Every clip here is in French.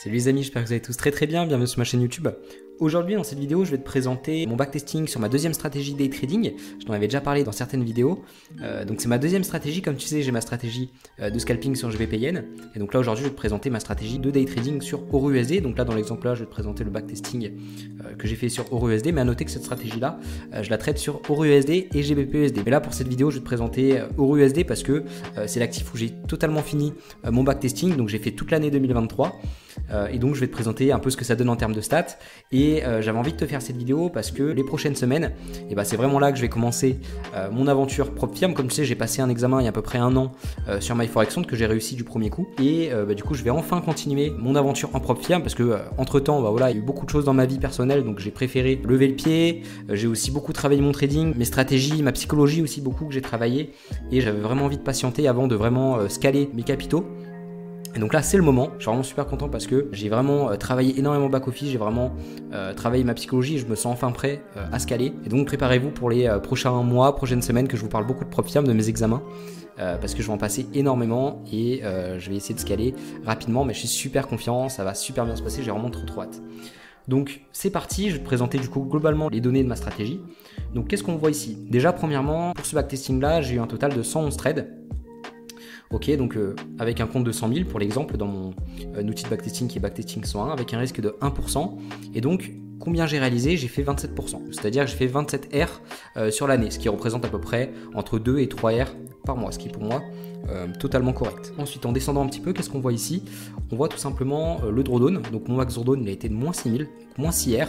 Salut les amis, j'espère que vous allez tous très bien, bienvenue sur ma chaîne YouTube. Aujourd'hui dans cette vidéo je vais te présenter mon backtesting sur ma deuxième stratégie day trading. Je t'en avais déjà parlé dans certaines vidéos. Donc c'est ma deuxième stratégie, comme tu sais j'ai ma stratégie de scalping sur GBP-Yen. Et donc là aujourd'hui je vais te présenter ma stratégie de day trading sur EURUSD. Donc là dans l'exemple là je vais te présenter le backtesting que j'ai fait sur EURUSD. Mais à noter que cette stratégie là je la traite sur EURUSD et GBP-USD. Mais là pour cette vidéo je vais te présenter EURUSD parce que c'est l'actif où j'ai totalement fini mon backtesting. Donc j'ai fait toute l'année 2023. Et donc je vais te présenter un peu ce que ça donne en termes de stats et j'avais envie de te faire cette vidéo parce que les prochaines semaines c'est vraiment là que je vais commencer mon aventure propre firme. Comme tu sais j'ai passé un examen il y a à peu près un an sur MyForexCount que j'ai réussi du premier coup et du coup je vais enfin continuer mon aventure en propre firme parce que entre temps voilà, il y a eu beaucoup de choses dans ma vie personnelle donc j'ai préféré lever le pied. J'ai aussi beaucoup travaillé mon trading, mes stratégies, ma psychologie aussi beaucoup que j'ai travaillé et j'avais vraiment envie de patienter avant de vraiment scaler mes capitaux. Et donc là c'est le moment, je suis vraiment super content parce que j'ai vraiment travaillé énormément back office, j'ai vraiment travaillé ma psychologie et je me sens enfin prêt à scaler. Et donc préparez-vous pour les prochains mois, prochaines semaines que je vous parle beaucoup de propre firme, de mes examens parce que je vais en passer énormément et je vais essayer de scaler rapidement mais je suis super confiant, ça va super bien se passer, j'ai vraiment trop hâte. Donc c'est parti, je vais te présenter du coup globalement les données de ma stratégie. Donc qu'est-ce qu'on voit ici? Déjà premièrement pour ce backtesting là j'ai eu un total de 111 trades. Ok, donc avec un compte de 100 000 pour l'exemple dans mon outil de backtesting qui est backtesting 101 avec un risque de 1%. Et donc combien j'ai réalisé? J'ai fait 27%, c'est-à-dire que j'ai fait 27 R sur l'année, ce qui représente à peu près entre 2 et 3 R par mois, ce qui est pour moi totalement correct. Ensuite en descendant un petit peu, qu'est-ce qu'on voit ici? On voit tout simplement le drawdown, donc mon max drawdown il a été de moins 6 000, moins 6 R.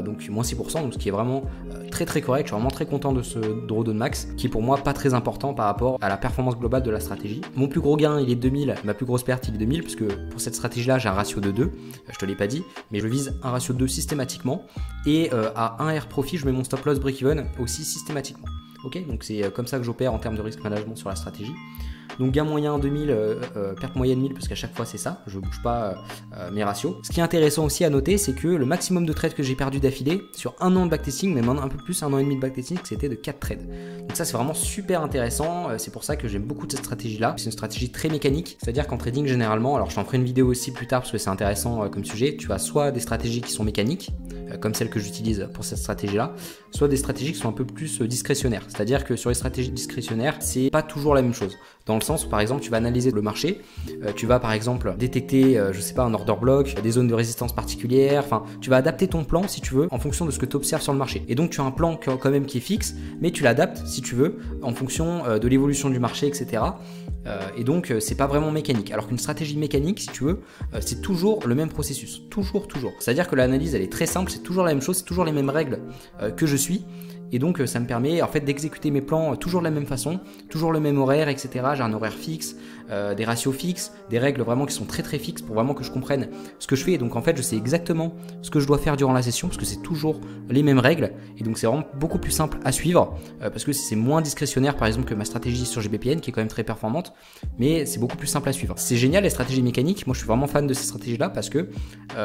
Donc moins 6%, donc ce qui est vraiment très correct. Je suis vraiment très content de ce drawdown max qui est pour moi pas très important par rapport à la performance globale de la stratégie. Mon plus gros gain il est 2000, ma plus grosse perte il est 2000 parce que pour cette stratégie là j'ai un ratio de 2, je te l'ai pas dit mais je vise un ratio de 2 systématiquement et à 1 R profit je mets mon stop loss break even aussi systématiquement. Ok, donc c'est comme ça que j'opère en termes de risk management sur la stratégie. Donc gain moyen 2000, perte moyenne 1000 parce qu'à chaque fois c'est ça, je ne bouge pas mes ratios. Ce qui est intéressant aussi à noter c'est que le maximum de trades que j'ai perdu d'affilée sur un an de backtesting, même un peu plus, un an et demi de backtesting, c'était de 4 trades. Donc ça c'est vraiment super intéressant, c'est pour ça que j'aime beaucoup cette stratégie là. C'est une stratégie très mécanique, c'est-à-dire qu'en trading généralement, alors je t'en ferai une vidéo aussi plus tard parce que c'est intéressant comme sujet, tu as soit des stratégies qui sont mécaniques, comme celle que j'utilise pour cette stratégie là, soit des stratégies qui sont un peu plus discrétionnaires, c'est-à-dire que sur les stratégies discrétionnaires c'est pas toujours la même chose, dans le sens où par exemple tu vas analyser le marché, tu vas par exemple détecter je sais pas un order block, des zones de résistance particulières, enfin tu vas adapter ton plan si tu veux en fonction de ce que tu observes sur le marché, et donc tu as un plan quand même qui est fixe mais tu l'adaptes si tu veux en fonction de l'évolution du marché, etc. Et donc c'est pas vraiment mécanique, alors qu'une stratégie mécanique si tu veux c'est toujours le même processus, toujours, c'est à dire que l'analyse elle est très simple, c'est toujours la même chose, c'est toujours les mêmes règles que je suis. Et donc ça me permet en fait d'exécuter mes plans toujours de la même façon, toujours le même horaire, etc. J'ai un horaire fixe, des ratios fixes, des règles vraiment qui sont très fixes pour vraiment que je comprenne ce que je fais. Et donc en fait je sais exactement ce que je dois faire durant la session parce que c'est toujours les mêmes règles. Et donc c'est vraiment beaucoup plus simple à suivre parce que c'est moins discrétionnaire par exemple que ma stratégie sur GBP-Yen qui est quand même très performante, mais c'est beaucoup plus simple à suivre. C'est génial les stratégies mécaniques, moi je suis vraiment fan de ces stratégies là parce que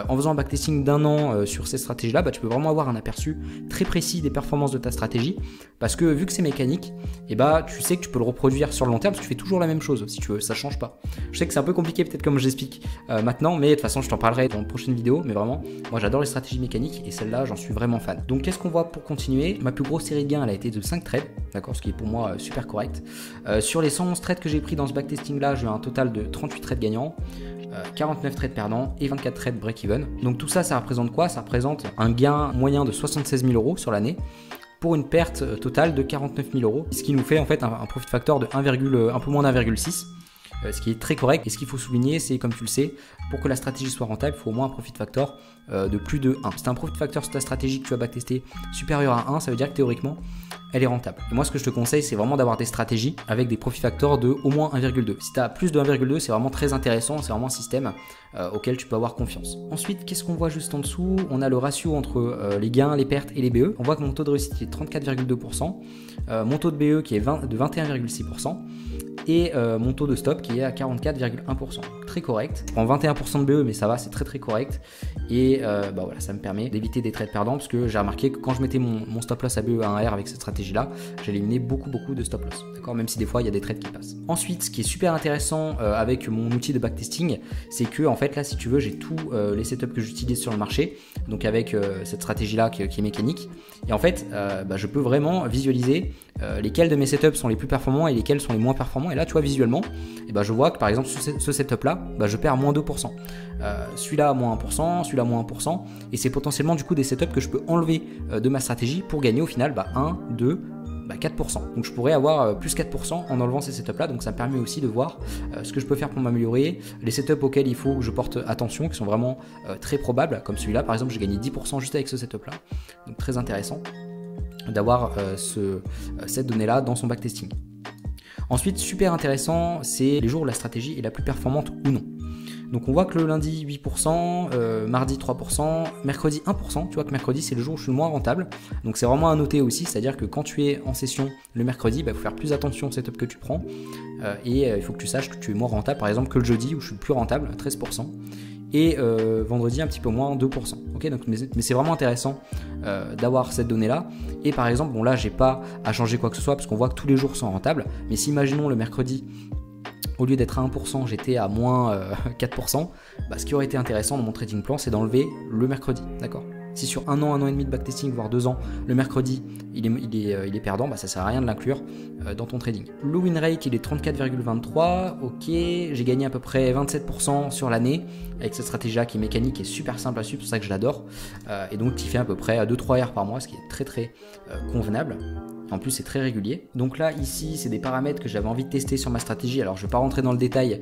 en faisant un backtesting d'un an sur ces stratégies là, tu peux vraiment avoir un aperçu très précis des performances de ta stratégie parce que vu que c'est mécanique tu sais que tu peux le reproduire sur le long terme parce que tu fais toujours la même chose si tu veux, ça change pas. Je sais que c'est un peu compliqué peut-être comme j'explique maintenant, mais de toute façon je t'en parlerai dans une prochaine vidéo, mais vraiment moi j'adore les stratégies mécaniques et celle-là j'en suis vraiment fan. Donc qu'est-ce qu'on voit pour continuer? Ma plus grosse série de gains elle a été de 5 trades, d'accord, ce qui est pour moi super correct. Sur les 111 trades que j'ai pris dans ce backtesting là, j'ai eu un total de 38 trades gagnants, 49 trades perdants et 24 trades break-even. Donc tout ça, ça représente quoi? Ça représente un gain moyen de 76 000 € sur l'année pour une perte totale de 49 000 €, ce qui nous fait en fait un profit factor de un peu moins d'1,6. Ce qui est très correct. Et ce qu'il faut souligner, c'est comme tu le sais, pour que la stratégie soit rentable, il faut au moins un profit factor de plus de 1. Si tu as un profit factor sur ta stratégie que tu vas backtester supérieur à 1, ça veut dire que théoriquement, elle est rentable. Et moi, ce que je te conseille, c'est vraiment d'avoir des stratégies avec des profit factors de au moins 1,2. Si tu as plus de 1,2, c'est vraiment très intéressant, c'est vraiment un système auquel tu peux avoir confiance. Ensuite, qu'est-ce qu'on voit juste en dessous? On a le ratio entre les gains, les pertes et les BE. On voit que mon taux de réussite est de 34,2%, mon taux de BE qui est de 21,6%, et mon taux de stop qui est à 44,1%. très correct. Je prends 21% de BE, mais ça va, c'est très correct. Et bah voilà, ça me permet d'éviter des trades perdants parce que j'ai remarqué que quand je mettais mon stop loss à BE à 1R avec cette stratégie-là, j'éliminais beaucoup de stop loss. D'accord, même si des fois il y a des trades qui passent. Ensuite, ce qui est super intéressant avec mon outil de backtesting, c'est que en fait là, si tu veux, j'ai tous les setups que j'utilise sur le marché, donc avec cette stratégie-là qui est mécanique. Et en fait, bah, je peux vraiment visualiser lesquels de mes setups sont les plus performants et lesquels sont les moins performants. Et là, tu vois, visuellement, et bah, je vois que par exemple, ce setup-là, bah, je perds moins 2%. Celui-là, moins 1%, celui-là, moins 1%. Et c'est potentiellement du coup des setups que je peux enlever de ma stratégie pour gagner au final 1, 2, 4%. Donc je pourrais avoir plus 4% en enlevant ces setups là, donc ça me permet aussi de voir ce que je peux faire pour m'améliorer, les setups auxquels il faut que je porte attention, qui sont vraiment très probables, comme celui-là par exemple, j'ai gagné 10% juste avec ce setup là, donc très intéressant d'avoir cette donnée là dans son backtesting. Ensuite, super intéressant, c'est les jours où la stratégie est la plus performante ou non. Donc on voit que le lundi 8%, mardi 3%, mercredi 1%, tu vois que mercredi c'est le jour où je suis le moins rentable. Donc c'est vraiment à noter aussi, c'est-à-dire que quand tu es en session le mercredi, il faut faire plus attention au setup que tu prends. Et il faut que tu saches que tu es moins rentable par exemple que le jeudi où je suis plus rentable, 13%. Et vendredi un petit peu moins, 2%. Okay, donc, mais c'est vraiment intéressant d'avoir cette donnée là. Et par exemple, bon là j'ai pas à changer quoi que ce soit parce qu'on voit que tous les jours sont rentables. Mais si imaginons le mercredi, au lieu d'être à 1%, j'étais à moins 4%, bah, ce qui aurait été intéressant dans mon trading plan, c'est d'enlever le mercredi, d'accord ? Si sur un an et demi de backtesting, voire 2 ans, le mercredi, il est perdant, bah, ça sert à rien de l'inclure dans ton trading. Le win rate, il est 34,23, ok, j'ai gagné à peu près 27% sur l'année, avec cette stratégie-là qui est mécanique et super simple à suivre, c'est pour ça que je l'adore, et donc qui fait à peu près 2-3 R par mois, ce qui est très convenable. En plus, c'est très régulier. Donc là, ici, c'est des paramètres que j'avais envie de tester sur ma stratégie. Alors, je ne vais pas rentrer dans le détail,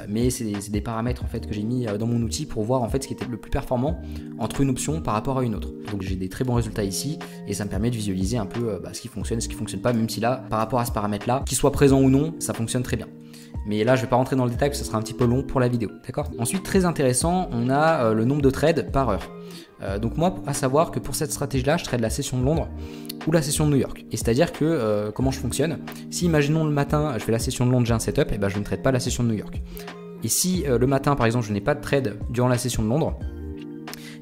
mais c'est des paramètres en fait que j'ai mis dans mon outil pour voir en fait ce qui était le plus performant entre une option par rapport à une autre. Donc, j'ai des très bons résultats ici et ça me permet de visualiser un peu ce qui fonctionne et ce qui ne fonctionne pas, même si là, par rapport à ce paramètre-là, qu'il soit présent ou non, ça fonctionne très bien. Mais là, je ne vais pas rentrer dans le détail, parce que ce sera un petit peu long pour la vidéo. D'accord ? Ensuite, très intéressant, on a le nombre de trades par heure. Donc moi, à savoir que pour cette stratégie-là, je trade la session de Londres ou la session de New York. Et c'est-à-dire que comment je fonctionne, si imaginons le matin, je fais la session de Londres, j'ai un setup, et ben je ne trade pas la session de New York. Et si le matin, par exemple, je n'ai pas de trade durant la session de Londres,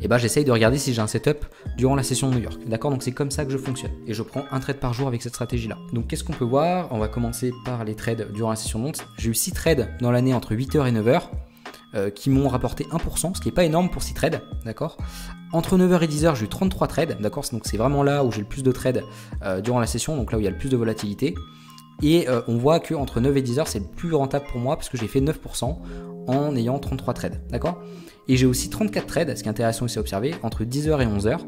et ben j'essaye de regarder si j'ai un setup durant la session de New York. D'accord ? Donc c'est comme ça que je fonctionne. Et je prends un trade par jour avec cette stratégie-là. Donc qu'est-ce qu'on peut voir ? On va commencer par les trades durant la session de Londres. J'ai eu 6 trades dans l'année entre 8h et 9h. Qui m'ont rapporté 1%, ce qui n'est pas énorme pour 6 trades, d'accord. Entre 9h et 10h, j'ai eu 33 trades, d'accord. Donc c'est vraiment là où j'ai le plus de trades durant la session, donc là où il y a le plus de volatilité. Et on voit qu'entre 9 et 10h, c'est le plus rentable pour moi parce que j'ai fait 9% en ayant 33 trades, d'accord. Et j'ai aussi 34 trades, ce qui est intéressant aussi à observer, entre 10h et 11h.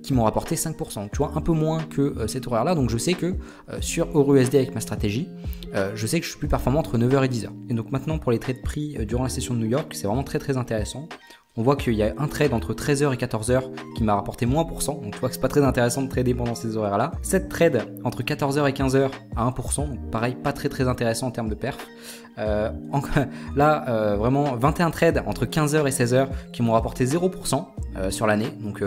Qui m'ont rapporté 5%, tu vois, un peu moins que cet horaire-là. Donc je sais que sur EURUSD avec ma stratégie, je sais que je suis plus performant entre 9h et 10h. Et donc maintenant pour les trades pris durant la session de New York, c'est vraiment très intéressant. On voit qu'il y a un trade entre 13h et 14h qui m'a rapporté moins %, donc tu vois que c'est pas très intéressant de trader pendant ces horaires-là. 7 trades entre 14h et 15h à 1%, donc pareil, pas très intéressant en termes de perf. Là, vraiment 21 trades entre 15h et 16h qui m'ont rapporté 0% sur l'année. Donc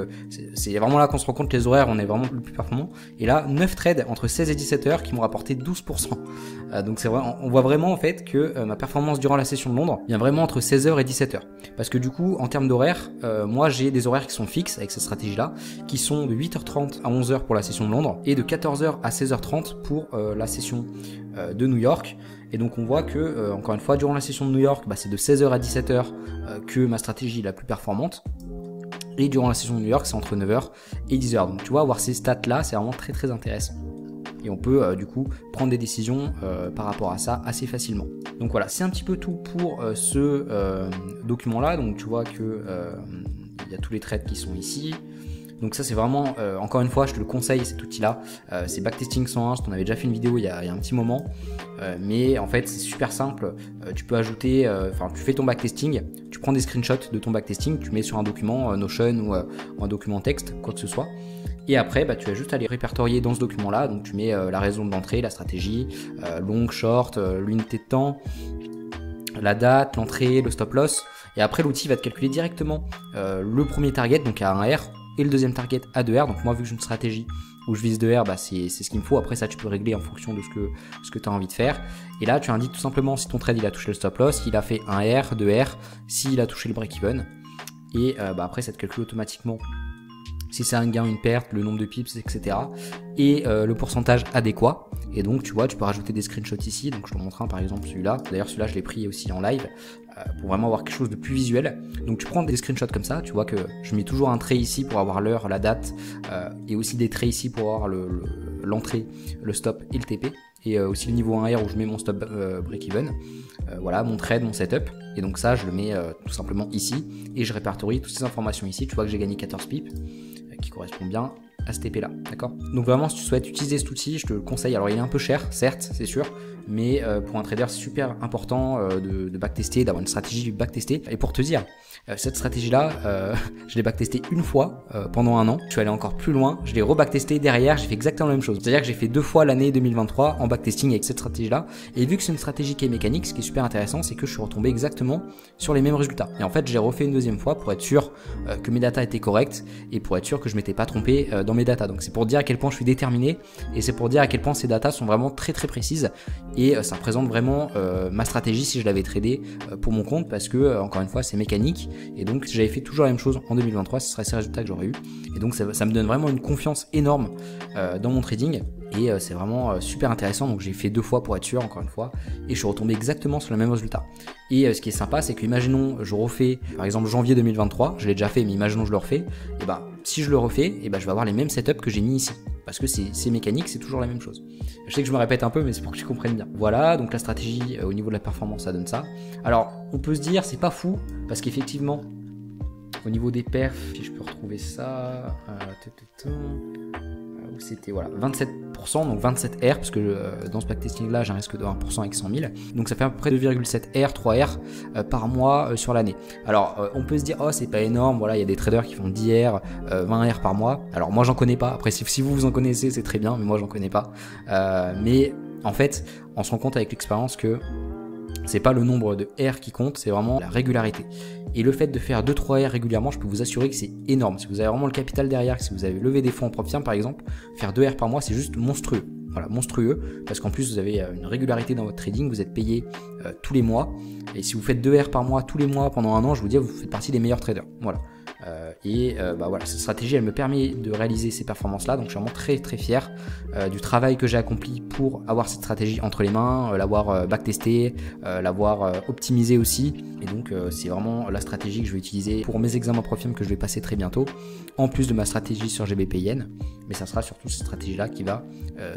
c'est vraiment là qu'on se rend compte que les horaires, on est vraiment le plus performant. Et là, 9 trades entre 16 et 17h qui m'ont rapporté 12%. Donc c'est vrai, on voit vraiment en fait que ma performance durant la session de Londres vient vraiment entre 16h et 17h. Parce que du coup, en termes d'horaire, moi j'ai des horaires qui sont fixes avec cette stratégie-là, qui sont de 8h30 à 11h pour la session de Londres et de 14h à 16h30 pour la session de New York. Et donc on voit que, encore une fois, durant la session de New York, c'est de 16h à 17h que ma stratégie est la plus performante. Et durant la session de New York, c'est entre 9h et 10h. Donc tu vois, avoir ces stats-là, c'est vraiment très intéressant. Et on peut du coup prendre des décisions par rapport à ça assez facilement. Donc voilà, c'est un petit peu tout pour ce document-là. Donc tu vois que il y a tous les trades qui sont ici. Donc ça c'est vraiment, encore une fois, je te le conseille cet outil-là. C'est Backtesting 101, je t'en avais déjà fait une vidéo il y a un petit moment. Mais en fait c'est super simple. Tu peux ajouter, tu fais ton backtesting, tu prends des screenshots de ton backtesting, tu mets sur un document Notion ou un document texte, quoi que ce soit. Et après, tu as juste à les répertorier dans ce document-là. Donc tu mets la raison de l'entrée, la stratégie, long, short, l'unité de temps, la date, l'entrée, le stop loss. Et après l'outil va te calculer directement le premier target, donc à 1R. et le deuxième target à 2R. Donc moi, vu que j'ai une stratégie où je vise 2R, bah c'est ce qu'il me faut. Après ça, tu peux régler en fonction de ce que tu as envie de faire. Et là, tu indiques tout simplement si ton trade il a touché le stop loss, s'il a fait 1R, 2R, s'il a touché le break-even. Et après, ça te calcule automatiquement si c'est un gain, une perte, le nombre de pips, etc. Et le pourcentage adéquat. Et donc, tu vois, tu peux rajouter des screenshots ici. Donc, je te montre un, par exemple, celui-là. D'ailleurs, celui-là, je l'ai pris aussi en live pour vraiment avoir quelque chose de plus visuel. Donc, tu prends des screenshots comme ça. Tu vois que je mets toujours un trait ici pour avoir l'heure, la date, et aussi des traits ici pour avoir l'entrée, le stop et le TP. Et aussi le niveau 1R où je mets mon stop break-even. Voilà, mon trade, mon setup. Et donc ça, je le mets tout simplement ici. Et je répertorie toutes ces informations ici. Tu vois que j'ai gagné 14 pips, qui correspond bien à ce TP là, d'accord? Donc vraiment, si tu souhaites utiliser cet outil, je te le conseille. Alors il est un peu cher, certes, c'est sûr, mais pour un trader, c'est super important de backtester, d'avoir une stratégie backtestée. Et pour te dire, cette stratégie-là, je l'ai backtestée une fois pendant un an. Je suis allé encore plus loin, je l'ai rebacktesté derrière, j'ai fait exactement la même chose. C'est-à-dire que j'ai fait 2 fois l'année 2023 en backtesting avec cette stratégie-là. Et vu que c'est une stratégie qui est mécanique, ce qui est super intéressant, c'est que je suis retombé exactement sur les mêmes résultats. Et en fait, j'ai refait une deuxième fois pour être sûr que mes datas étaient correctes et pour être sûr que je m'étais pas trompé dans mes datas. Donc c'est pour dire à quel point je suis déterminé et c'est pour dire à quel point ces datas sont vraiment très très précises et ça représente vraiment ma stratégie si je l'avais tradé pour mon compte parce que encore une fois c'est mécanique et donc si j'avais fait toujours la même chose en 2023, ce serait ces résultats que j'aurais eu et donc ça me donne vraiment une confiance énorme dans mon trading et c'est vraiment super intéressant. Donc j'ai fait 2 fois pour être sûr encore une fois et je suis retombé exactement sur le même résultat. Et ce qui est sympa, c'est que imaginons je refais par exemple janvier 2023, je l'ai déjà fait mais imaginons je le refais, et bah si je le refais, et bah je vais avoir les mêmes setups que j'ai mis ici parce que c'est mécanique, c'est toujours la même chose. Je sais que je me répète un peu mais c'est pour que tu comprennes bien. Voilà, donc la stratégie au niveau de la performance ça donne ça. Alors on peut se dire c'est pas fou parce qu'effectivement au niveau des perfs, si je peux retrouver ça, c'était voilà 27%, donc 27 R, parce que dans ce backtesting là j'ai un risque de 1% avec 100 000, donc ça fait à peu près 2,7 R, 3 R par mois sur l'année. Alors on peut se dire oh c'est pas énorme, voilà il y a des traders qui font 10 R, 20 R par mois, alors moi j'en connais pas, après si vous en connaissez c'est très bien, mais moi j'en connais pas, mais en fait on se rend compte avec l'expérience que c'est pas le nombre de R qui compte, c'est vraiment la régularité. Et le fait de faire 2-3 R régulièrement, je peux vous assurer que c'est énorme. Si vous avez vraiment le capital derrière, si vous avez levé des fonds en propre firme par exemple, faire 2 R par mois, c'est juste monstrueux. Voilà, monstrueux, parce qu'en plus vous avez une régularité dans votre trading, vous êtes payé tous les mois. Et si vous faites 2 R par mois tous les mois pendant un an, je vous dis, vous faites partie des meilleurs traders. Voilà. Voilà, cette stratégie elle me permet de réaliser ces performances là, donc je suis vraiment très très fier du travail que j'ai accompli pour avoir cette stratégie entre les mains, l'avoir backtesté, l'avoir optimisé aussi, et donc c'est vraiment la stratégie que je vais utiliser pour mes examens Profirm que je vais passer très bientôt, en plus de ma stratégie sur GBP-Yen, mais ça sera surtout cette stratégie là qui va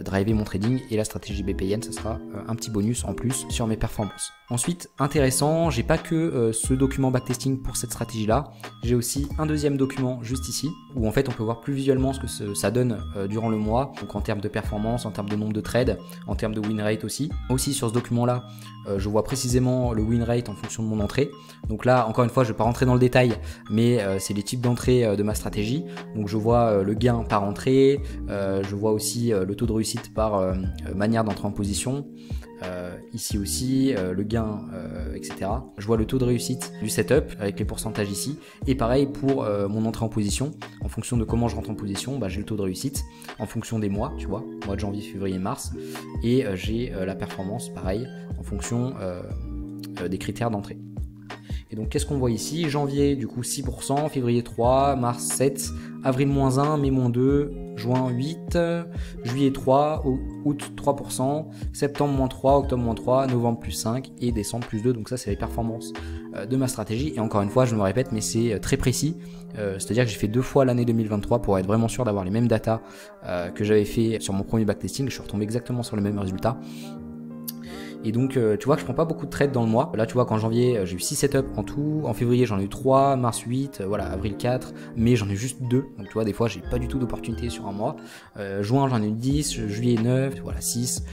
driver mon trading, et la stratégie BP-Yen ça sera un petit bonus en plus sur mes performances. Ensuite, intéressant, j'ai pas que ce document backtesting pour cette stratégie là, j'ai aussi un deuxième document juste ici où en fait on peut voir plus visuellement ce que ça donne durant le mois, donc en termes de performance, en termes de nombre de trades, en termes de win rate aussi. Aussi sur ce document là je vois précisément le win rate en fonction de mon entrée, donc là encore une fois je vais pas rentrer dans le détail mais c'est les types d'entrée de ma stratégie, donc je vois le gain par entrée, je vois aussi le taux de réussite par manière d'entrer en position, ici aussi le gain etc. Je vois le taux de réussite du setup avec les pourcentages ici, et pareil pour mon entrée en position, en fonction de comment je rentre en position, j'ai le taux de réussite en fonction des mois, tu vois, mois de janvier, février, mars, et j'ai la performance pareil en fonction des critères d'entrée. Et donc qu'est-ce qu'on voit ici? Janvier du coup 6%, février 3, mars 7, avril moins 1, mai moins 2, juin 8, juillet 3, août 3%, septembre moins 3, octobre moins 3, novembre plus 5 et décembre plus 2. Donc ça c'est les performances de ma stratégie. Et encore une fois je me répète mais c'est très précis, c'est-à-dire que j'ai fait 2 fois l'année 2023 pour être vraiment sûr d'avoir les mêmes datas que j'avais fait sur mon premier backtesting. Je suis retombé exactement sur le même résultat. Et donc tu vois que je prends pas beaucoup de trades dans le mois. Là tu vois qu'en janvier j'ai eu 6 setups en tout, en février j'en ai eu 3, mars 8, voilà, avril 4, mai j'en ai juste 2, donc tu vois des fois j'ai pas du tout d'opportunité sur un mois. Juin j'en ai eu 10, juillet 9, voilà 6,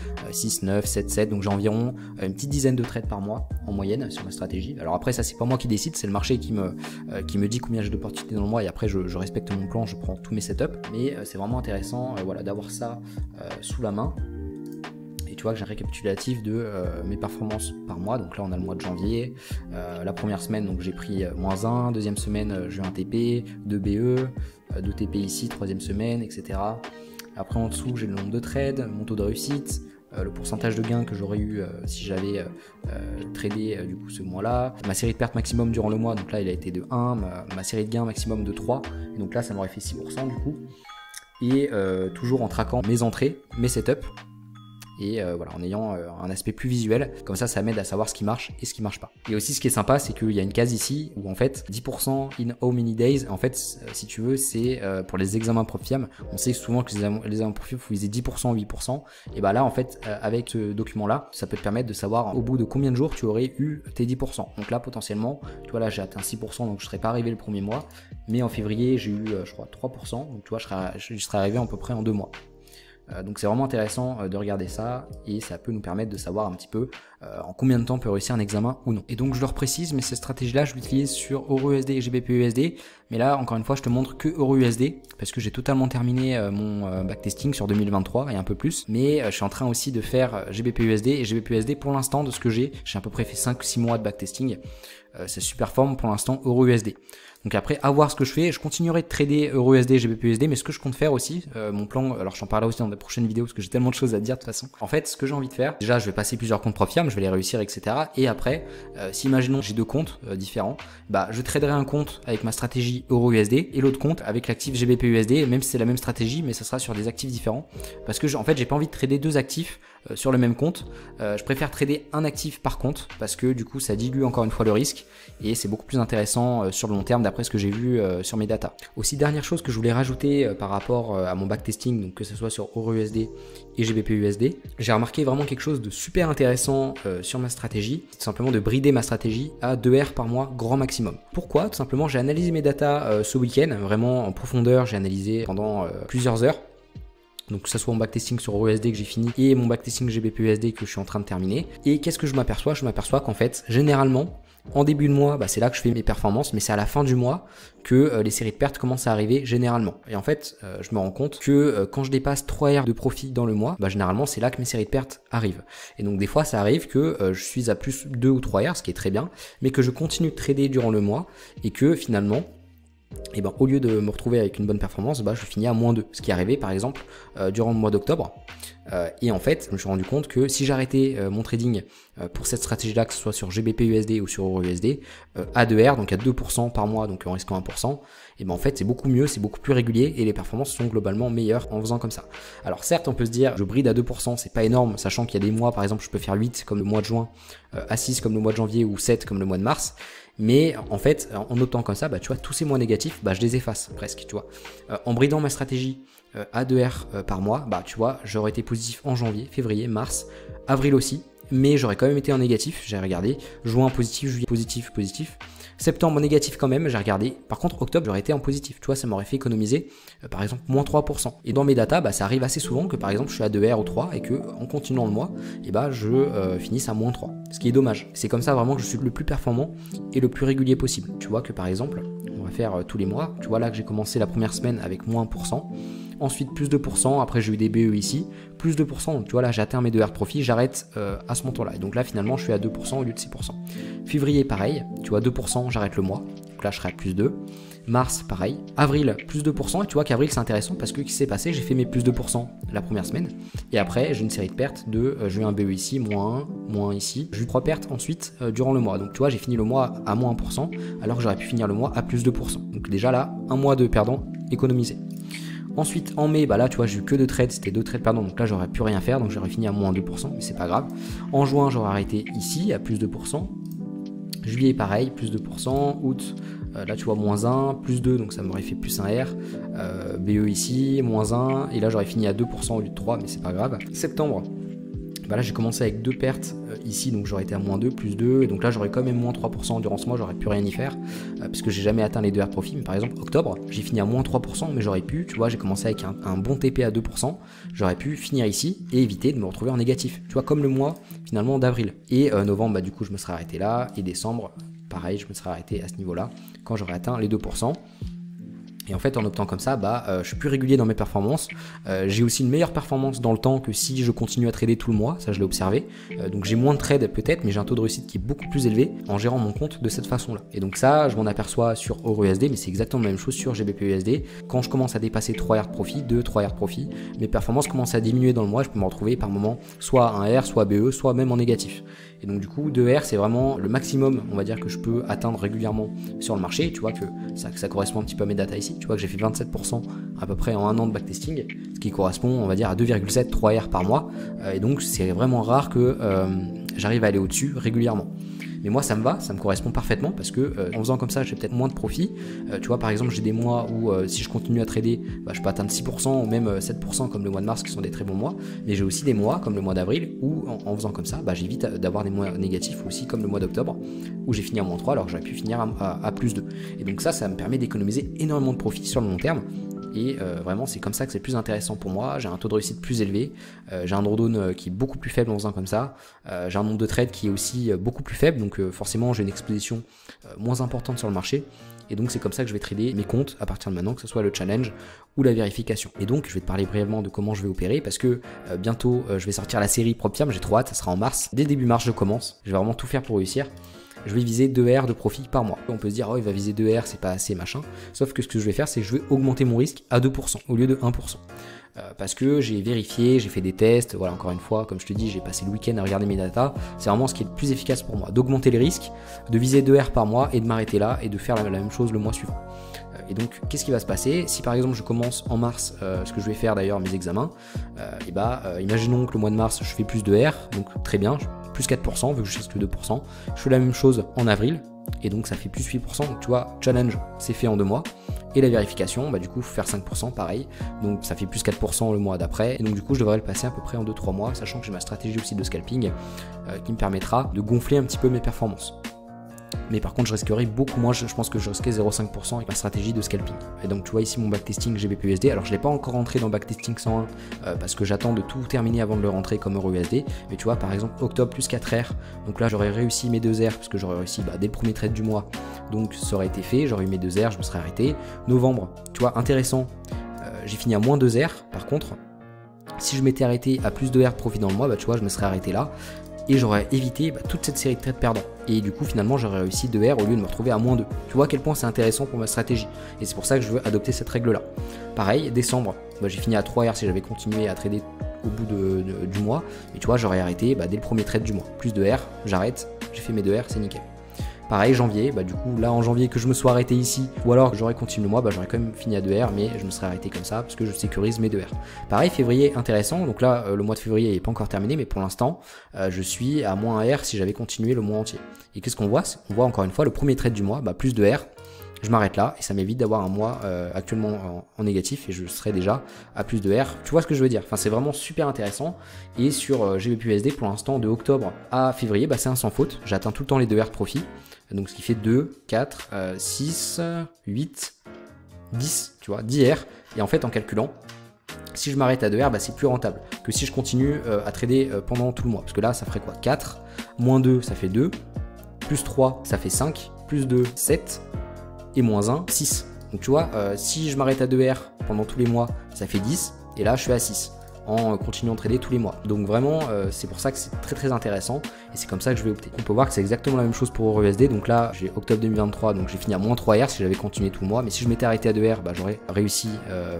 9, 7, 7, donc j'ai environ une petite dizaine de trades par mois en moyenne sur ma stratégie. Alors après ça c'est pas moi qui décide, c'est le marché qui me dit combien j'ai d'opportunités dans le mois, et après je respecte mon plan, je prends tous mes setups, mais c'est vraiment intéressant voilà, d'avoir ça sous la main. tu vois que j'ai un récapitulatif de mes performances par mois. Donc là on a le mois de janvier, la première semaine donc j'ai pris -1, deuxième semaine j'ai eu un TP, 2 BE, 2 TP ici, troisième semaine, etc. Après en dessous j'ai le nombre de trades, mon taux de réussite, le pourcentage de gain que j'aurais eu si j'avais tradé du coup ce mois-là, ma série de pertes maximum durant le mois, donc là il a été de 1, ma série de gains maximum de 3, et donc là ça m'aurait fait 6% du coup, et toujours en traquant mes entrées, mes setups, et voilà, en ayant un aspect plus visuel, comme ça m'aide à savoir ce qui marche et ce qui marche pas. Et aussi ce qui est sympa, c'est qu'il y a une case ici où en fait 10% in how many days, en fait si tu veux c'est pour les examens Profiam. On sait souvent que les examens Profiam faut viser 10%, 8%, et bah là en fait avec ce document là, ça peut te permettre de savoir au bout de combien de jours tu aurais eu tes 10%. Donc là potentiellement, tu vois là j'ai atteint 6%, donc je serais pas arrivé le premier mois, mais en février j'ai eu je crois 3%, donc tu vois je serais arrivé à peu près en 2 mois. Donc c'est vraiment intéressant de regarder ça, et ça peut nous permettre de savoir un petit peu en combien de temps on peut réussir un examen ou non. Et donc je le reprécise, mais cette stratégie là je l'utilise sur EURUSD et GBPUSD, mais là encore une fois je te montre que EURUSD parce que j'ai totalement terminé mon backtesting sur 2023 et un peu plus, mais je suis en train aussi de faire GBPUSD, et GBPUSD pour l'instant de ce que j'ai à peu près fait 5-6 mois de backtesting, ça superforme pour l'instant EURUSD. Donc après, à voir ce que je fais, je continuerai de trader EURUSD, GBPUSD, mais ce que je compte faire aussi, mon plan, alors je t'en parlerai aussi dans des prochaines vidéos parce que j'ai tellement de choses à te dire de toute façon. En fait, ce que j'ai envie de faire, déjà je vais passer plusieurs comptes Profiam, je vais les réussir, etc. Et après, si imaginons j'ai 2 comptes différents, bah je traderai un compte avec ma stratégie EURUSD et l'autre compte avec l'actif GBPUSD, même si c'est la même stratégie, mais ça sera sur des actifs différents. Parce que en fait, j'ai pas envie de trader 2 actifs sur le même compte. Je préfère trader un actif par compte parce que du coup ça dilue encore une fois le risque et c'est beaucoup plus intéressant sur le long terme d'après ce que j'ai vu sur mes datas. Aussi dernière chose que je voulais rajouter par rapport à mon backtesting, donc que ce soit sur EURUSD et GBPUSD, j'ai remarqué vraiment quelque chose de super intéressant sur ma stratégie, c'est simplement de brider ma stratégie à 2 R par mois grand maximum. Pourquoi? Tout simplement j'ai analysé mes datas ce week-end, vraiment en profondeur, j'ai analysé pendant plusieurs heures. Donc que ce soit mon backtesting sur EURUSD que j'ai fini et mon backtesting GBPUSD que je suis en train de terminer. Et qu'est-ce que je m'aperçois? Je m'aperçois qu'en fait, généralement, en début de mois, c'est là que je fais mes performances, mais c'est à la fin du mois que les séries de pertes commencent à arriver généralement. Et en fait, je me rends compte que quand je dépasse 3 R de profit dans le mois, généralement c'est là que mes séries de pertes arrivent. Et donc des fois ça arrive que je suis à plus 2 ou 3 R, ce qui est très bien, mais que je continue de trader durant le mois et que finalement, et au lieu de me retrouver avec une bonne performance, je finis à -2, ce qui est arrivé par exemple durant le mois d'octobre. Et en fait, je me suis rendu compte que si j'arrêtais mon trading pour cette stratégie-là, que ce soit sur GBPUSD ou sur EURUSD, à 2R, donc à 2% par mois, donc en risquant 1%, et en fait c'est beaucoup mieux, c'est beaucoup plus régulier et les performances sont globalement meilleures en faisant comme ça. Alors certes, on peut se dire, je bride à 2%, c'est pas énorme, sachant qu'il y a des mois, par exemple, je peux faire 8 comme le mois de juin, à 6 comme le mois de janvier ou 7 comme le mois de mars. Mais en fait, en optant comme ça, tu vois, tous ces mois négatifs, je les efface presque, tu vois. En bridant ma stratégie à 2R par mois, tu vois, j'aurais été positif en janvier, février, mars, avril aussi, mais j'aurais quand même été en négatif, j'ai regardé, juin positif, juillet positif, septembre négatif quand même, j'ai regardé, par contre octobre j'aurais été en positif, tu vois, ça m'aurait fait économiser par exemple -3%. Et dans mes datas, ça arrive assez souvent que par exemple je suis à 2R ou 3 et que en continuant le mois, je finisse à -3, ce qui est dommage. C'est comme ça vraiment que je suis le plus performant et le plus régulier possible. Tu vois que par exemple, on va faire tous les mois, tu vois là que j'ai commencé la première semaine avec -1%, ensuite plus 2%, après j'ai eu des BE ici, plus 2%, donc tu vois là j'ai atteint mes 2 R de profit, j'arrête à ce montant là, et donc là finalement je suis à 2% au lieu de 6%. Février pareil, tu vois 2%, j'arrête le mois, donc là je serai à plus 2, mars pareil, avril plus 2%, et tu vois qu'avril c'est intéressant parce que ce qui s'est passé, j'ai fait mes plus 2% la première semaine, et après j'ai une série de pertes de, j'ai eu un BE ici, -1, -1 ici, j'ai eu 3 pertes ensuite durant le mois, donc tu vois j'ai fini le mois à -1%, alors que j'aurais pu finir le mois à plus 2%, donc déjà là, un mois de perdant économisé. Ensuite en mai, là tu vois j'ai eu que 2 trades, c'était 2 trades perdants, donc là j'aurais pu rien faire, donc j'aurais fini à -2%, mais c'est pas grave. En juin j'aurais arrêté ici à plus 2%, juillet pareil, plus 2%, août, là tu vois -1, plus 2, donc ça m'aurait fait plus 1 R, BE ici, -1, et là j'aurais fini à 2% au lieu de 3, mais c'est pas grave. Septembre, là j'ai commencé avec 2 pertes ici, donc j'aurais été à -2, plus 2, et donc là j'aurais quand même -3% durant ce mois, j'aurais pu rien y faire, puisque j'ai jamais atteint les 2 R de profit. Mais par exemple octobre, j'ai fini à -3%, mais j'aurais pu, tu vois, j'ai commencé avec un bon TP à 2%, j'aurais pu finir ici et éviter de me retrouver en négatif, tu vois, comme le mois finalement d'avril. Et novembre, du coup je me serais arrêté là, et décembre, pareil, je me serais arrêté à ce niveau-là, quand j'aurais atteint les 2%. Et en fait, en optant comme ça, je suis plus régulier dans mes performances. J'ai aussi une meilleure performance dans le temps que si je continue à trader tout le mois, ça je l'ai observé. Donc j'ai moins de trades peut-être, mais j'ai un taux de réussite qui est beaucoup plus élevé en gérant mon compte de cette façon-là. Et donc ça, je m'en aperçois sur EURUSD, mais c'est exactement la même chose sur GBPUSD. Quand je commence à dépasser 3 R de profit, 2-3 R de profit, mes performances commencent à diminuer dans le mois. Je peux me retrouver par moment soit un R, soit BE, soit même en négatif. Et donc du coup, 2 R, c'est vraiment le maximum, on va dire, que je peux atteindre régulièrement sur le marché. Tu vois que ça correspond un petit peu à mes datas ici. Tu vois que j'ai fait 27% à peu près en un an de backtesting, ce qui correspond, on va dire, à 2,7, 3 R par mois. Et donc c'est vraiment rare que j'arrive à aller au-dessus régulièrement. Mais moi ça me va, ça me correspond parfaitement parce que en faisant comme ça j'ai peut-être moins de profit. Tu vois, par exemple, j'ai des mois où si je continue à trader, je peux atteindre 6% ou même 7% comme le mois de mars qui sont des très bons mois. Mais j'ai aussi des mois comme le mois d'avril où en faisant comme ça, j'évite d'avoir des mois négatifs, aussi comme le mois d'octobre où j'ai fini à -3 alors que j'aurais pu finir à +2. Et donc ça me permet d'économiser énormément de profit sur le long terme. Et vraiment c'est comme ça que c'est plus intéressant pour moi. J'ai un taux de réussite plus élevé, j'ai un drawdown qui est beaucoup plus faible en faisant comme ça, j'ai un nombre de trades qui est aussi beaucoup plus faible, donc forcément j'ai une exposition moins importante sur le marché. Et donc c'est comme ça que je vais trader mes comptes à partir de maintenant, que ce soit le challenge ou la vérification. Et donc je vais te parler brièvement de comment je vais opérer parce que bientôt je vais sortir la série PropFirm, j'ai trop hâte, ça sera en mars. Dès début mars je commence, je vais vraiment tout faire pour réussir. Je vais viser 2 R de profit par mois. On peut se dire, oh, il va viser 2 R, c'est pas assez, machin. Sauf que ce que je vais faire, c'est que je vais augmenter mon risque à 2% au lieu de 1%. Parce que j'ai vérifié, j'ai fait des tests, voilà, encore une fois, comme je te dis, j'ai passé le week-end à regarder mes datas. C'est vraiment ce qui est le plus efficace pour moi, d'augmenter les risques, de viser 2 R par mois et de m'arrêter là et de faire la même chose le mois suivant. Et donc, qu'est-ce qui va se passer? Si par exemple je commence en mars, ce que je vais faire d'ailleurs, mes examens, imaginons que le mois de mars, je fais plus de R, donc très bien, plus 4%, vu que je risque 2%. Je fais la même chose en avril, et donc ça fait plus 8%. Donc tu vois, challenge, c'est fait en 2 mois. Et la vérification, du coup, faut faire 5%, pareil. Donc ça fait plus 4% le mois d'après. Et donc du coup, je devrais le passer à peu près en 2-3 mois, sachant que j'ai ma stratégie aussi de scalping qui me permettra de gonfler un petit peu mes performances. Mais par contre je risquerai beaucoup moins, je pense que je risquerai 0,5% avec ma stratégie de scalping. Et donc tu vois ici mon backtesting GBPUSD, alors je ne l'ai pas encore rentré dans backtesting 101 parce que j'attends de tout terminer avant de le rentrer comme EURUSD, mais tu vois par exemple octobre plus 4 R, donc là j'aurais réussi mes 2 R parce que j'aurais réussi dès le premier trade du mois, donc ça aurait été fait, j'aurais eu mes 2 R, je me serais arrêté. Novembre, tu vois, intéressant, j'ai fini à moins 2 R, par contre si je m'étais arrêté à plus de R de profit dans le mois, tu vois, je me serais arrêté là. Et j'aurais évité toute cette série de trades perdants. Et du coup, finalement, j'aurais réussi 2 R au lieu de me retrouver à moins 2. Tu vois à quel point c'est intéressant pour ma stratégie. Et c'est pour ça que je veux adopter cette règle-là. Pareil, décembre, j'ai fini à 3 R si j'avais continué à trader au bout du mois. Et tu vois, j'aurais arrêté dès le premier trade du mois. Plus de R, j'arrête, j'ai fait mes 2 R, c'est nickel. Pareil, janvier, du coup, là en janvier que je me sois arrêté ici, ou alors que j'aurais continué le mois, j'aurais quand même fini à 2 R, mais je me serais arrêté comme ça parce que je sécurise mes 2 R. Pareil, février, intéressant, donc là, le mois de février n'est pas encore terminé, mais pour l'instant, je suis à moins 1 R si j'avais continué le mois entier. Et qu'est-ce qu'on voit? On voit encore une fois le premier trade du mois, plus de R, je m'arrête là, et ça m'évite d'avoir un mois actuellement en négatif, et je serai déjà à plus de R. Tu vois ce que je veux dire? Enfin, c'est vraiment super intéressant, et sur GBPUSD, pour l'instant, de octobre à février, c'est un sans faute, j'atteins tout le temps les 2 R de profit. Donc ce qui fait 2, 4, 6, 8, 10, tu vois, 10 R. Et en fait, en calculant, si je m'arrête à 2 R, c'est plus rentable que si je continue à trader pendant tout le mois. Parce que là, ça ferait quoi? 4, moins 2, ça fait 2, plus 3, ça fait 5, plus 2, 7, et moins 1, 6. Donc tu vois, si je m'arrête à 2 R pendant tous les mois, ça fait 10, et là, je suis à 6. En continuant de trader tous les mois. Donc vraiment, c'est pour ça que c'est très très intéressant et c'est comme ça que je vais opter. On peut voir que c'est exactement la même chose pour EURUSD. Donc là, j'ai octobre 2023, donc j'ai fini à moins 3 R si j'avais continué tout le mois. Mais si je m'étais arrêté à 2 R, j'aurais réussi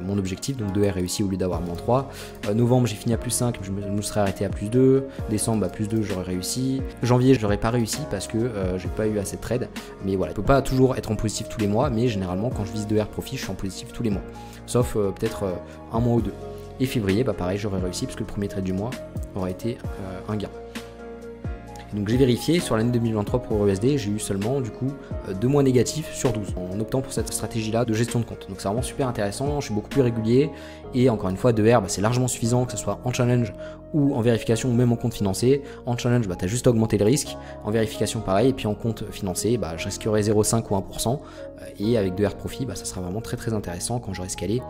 mon objectif. Donc 2 R réussi au lieu d'avoir moins 3. Novembre, j'ai fini à plus 5, je me serais arrêté à plus 2. Décembre, plus 2, j'aurais réussi. Janvier, je n'aurais pas réussi parce que j'ai pas eu assez de trade. Mais voilà, je peux pas toujours être en positif tous les mois, mais généralement, quand je vise 2 R profit, je suis en positif tous les mois. Sauf peut-être un mois ou deux. Et février, pareil, j'aurais réussi parce que le premier trade du mois aurait été un gain. Et donc j'ai vérifié sur l'année 2023 pour EURUSD, j'ai eu seulement du coup 2 mois négatifs sur 12 en optant pour cette stratégie-là de gestion de compte. Donc c'est vraiment super intéressant, je suis beaucoup plus régulier et encore une fois 2 R c'est largement suffisant que ce soit en challenge ou en vérification ou même en compte financé. En challenge, tu as juste augmenté le risque, en vérification pareil, et puis en compte financé, je risquerai 0,5 ou 1%, et avec 2 R profit, ça sera vraiment très très intéressant quand j'aurai scalé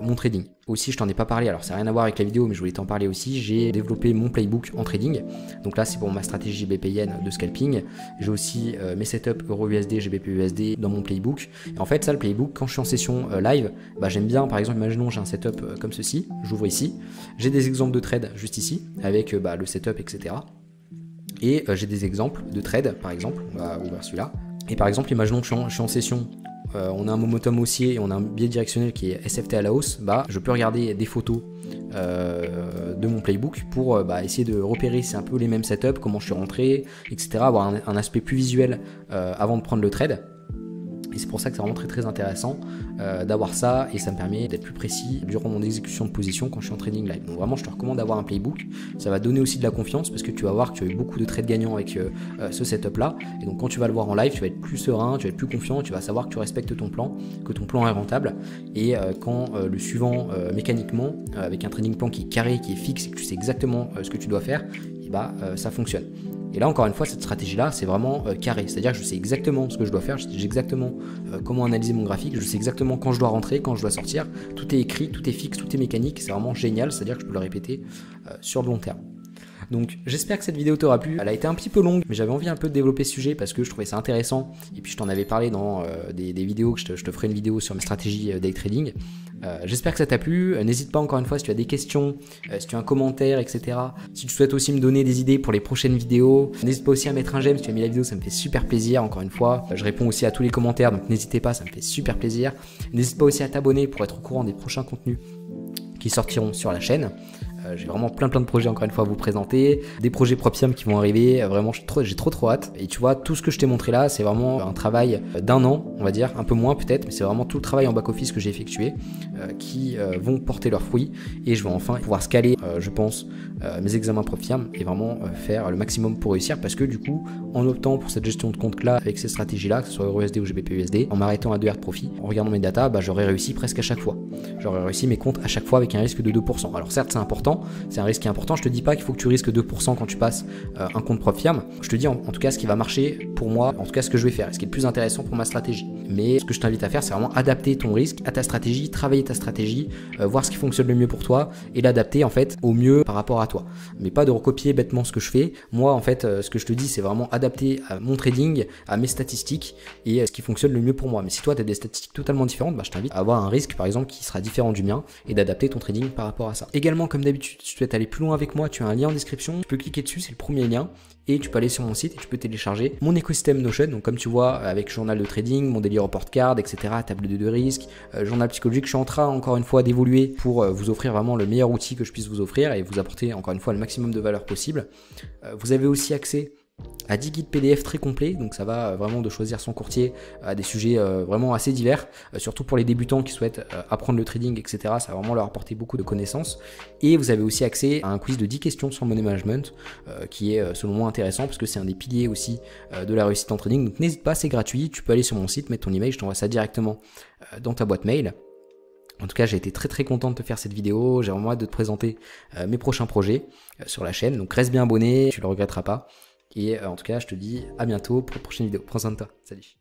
mon trading. aussi, je t'en ai pas parlé, alors ça n'a rien à voir avec la vidéo, mais je voulais t'en parler aussi. J'ai développé mon playbook en trading. Donc là, c'est pour ma stratégie BPN de scalping. J'ai aussi mes setups EURUSD, GBP/USD dans mon playbook. Et en fait, ça, le playbook, quand je suis en session live, j'aime bien, par exemple, imaginons j'ai un setup comme ceci, j'ouvre ici. J'ai des exemples de trades juste ici, avec le setup, etc. Et j'ai des exemples de trades, par exemple, on va ouvrir celui-là. Et par exemple, imaginons que je suis en session. On a un momentum haussier et on a un biais directionnel qui est SFT à la hausse, je peux regarder des photos de mon playbook pour essayer de repérer c'est un peu les mêmes setups, comment je suis rentré, etc. Avoir un aspect plus visuel avant de prendre le trade. Et c'est pour ça que c'est vraiment très très intéressant d'avoir ça, et ça me permet d'être plus précis durant mon exécution de position quand je suis en trading live. Donc vraiment, je te recommande d'avoir un playbook. Ça va donner aussi de la confiance parce que tu vas voir que tu as eu beaucoup de trades gagnants avec ce setup là. Et donc quand tu vas le voir en live, tu vas être plus serein, tu vas être plus confiant, tu vas savoir que tu respectes ton plan, que ton plan est rentable. Et quand le suivant mécaniquement, avec un trading plan qui est carré, qui est fixe, et que tu sais exactement ce que tu dois faire, et ça fonctionne. Et là, encore une fois, cette stratégie-là, c'est vraiment carré. C'est-à-dire que je sais exactement ce que je dois faire, je sais exactement comment analyser mon graphique, je sais exactement quand je dois rentrer, quand je dois sortir. Tout est écrit, tout est fixe, tout est mécanique. C'est vraiment génial, c'est-à-dire que je peux le répéter sur le long terme. Donc j'espère que cette vidéo t'aura plu. Elle a été un petit peu longue, mais j'avais envie un peu de développer ce sujet parce que je trouvais ça intéressant. Et puis je t'en avais parlé dans des vidéos, que je te ferai une vidéo sur mes stratégies day trading. J'espère que ça t'a plu. N'hésite pas encore une fois si tu as des questions, si tu as un commentaire, etc. Si tu souhaites aussi me donner des idées pour les prochaines vidéos, n'hésite pas aussi à mettre un j'aime si tu as aimé la vidéo, ça me fait super plaisir. Encore une fois, je réponds aussi à tous les commentaires, donc n'hésitez pas, ça me fait super plaisir. N'hésite pas aussi à t'abonner pour être au courant des prochains contenus qui sortiront sur la chaîne. J'ai vraiment plein de projets encore une fois à vous présenter, des projets Propium qui vont arriver, vraiment j'ai trop hâte. Et tu vois, tout ce que je t'ai montré là, c'est vraiment un travail d'1 an, on va dire, un peu moins peut-être, mais c'est vraiment tout le travail en back-office que j'ai effectué qui vont porter leurs fruits, et je vais enfin pouvoir scaler, je pense, mes examens Propium et vraiment faire le maximum pour réussir, parce que du coup, en optant pour cette gestion de compte là, avec ces stratégies là, que ce soit EURUSD ou GBP/USD, en m'arrêtant à 2 R de profit, en regardant mes datas, j'aurais réussi presque à chaque fois. J'aurais réussi mes comptes à chaque fois avec un risque de 2%. Alors certes, c'est important, c'est un risque qui est important. Je te dis pas qu'il faut que tu risques 2% quand tu passes un compte Propium. Je te dis en tout cas ce qui va marcher pour moi, en tout cas ce que je vais faire, ce qui est le plus intéressant pour ma stratégie. Mais ce que je t'invite à faire, c'est vraiment adapter ton risque à ta stratégie, travailler ta stratégie, voir ce qui fonctionne le mieux pour toi et l'adapter en fait au mieux par rapport à toi. Mais pas de recopier bêtement ce que je fais. Moi en fait, ce que je te dis, c'est vraiment adapter à mon trading, à mes statistiques et ce qui fonctionne le mieux pour moi. Mais si toi tu as des statistiques totalement différentes, je t'invite à avoir un risque par exemple qui sera différent du mien et d'adapter ton trading par rapport à ça. Également, comme d'habitude, si tu souhaites aller plus loin avec moi, tu as un lien en description, tu peux cliquer dessus, c'est le premier lien, et tu peux aller sur mon site et tu peux télécharger mon écosystème Notion. Donc comme tu vois, avec journal de trading, mon daily report card, etc., table de risque, journal psychologique, je suis en train encore une fois d'évoluer pour vous offrir vraiment le meilleur outil que je puisse vous offrir et vous apporter encore une fois le maximum de valeur possible. Vous avez aussi accès à 10 guides PDF très complets, donc ça va vraiment de choisir son courtier à des sujets vraiment assez divers, surtout pour les débutants qui souhaitent apprendre le trading, etc. Ça va vraiment leur apporter beaucoup de connaissances. Et vous avez aussi accès à un quiz de 10 questions sur le money management qui est selon moi intéressant parce que c'est un des piliers aussi de la réussite en trading. Donc n'hésite pas, c'est gratuit, tu peux aller sur mon site, mettre ton email, je t'envoie ça directement dans ta boîte mail. En tout cas, j'ai été très content de te faire cette vidéo, j'ai vraiment hâte de te présenter mes prochains projets sur la chaîne, donc reste bien abonné, tu le regretteras pas. Et en tout cas, je te dis à bientôt pour la prochaine vidéo. Prends soin de toi. Salut.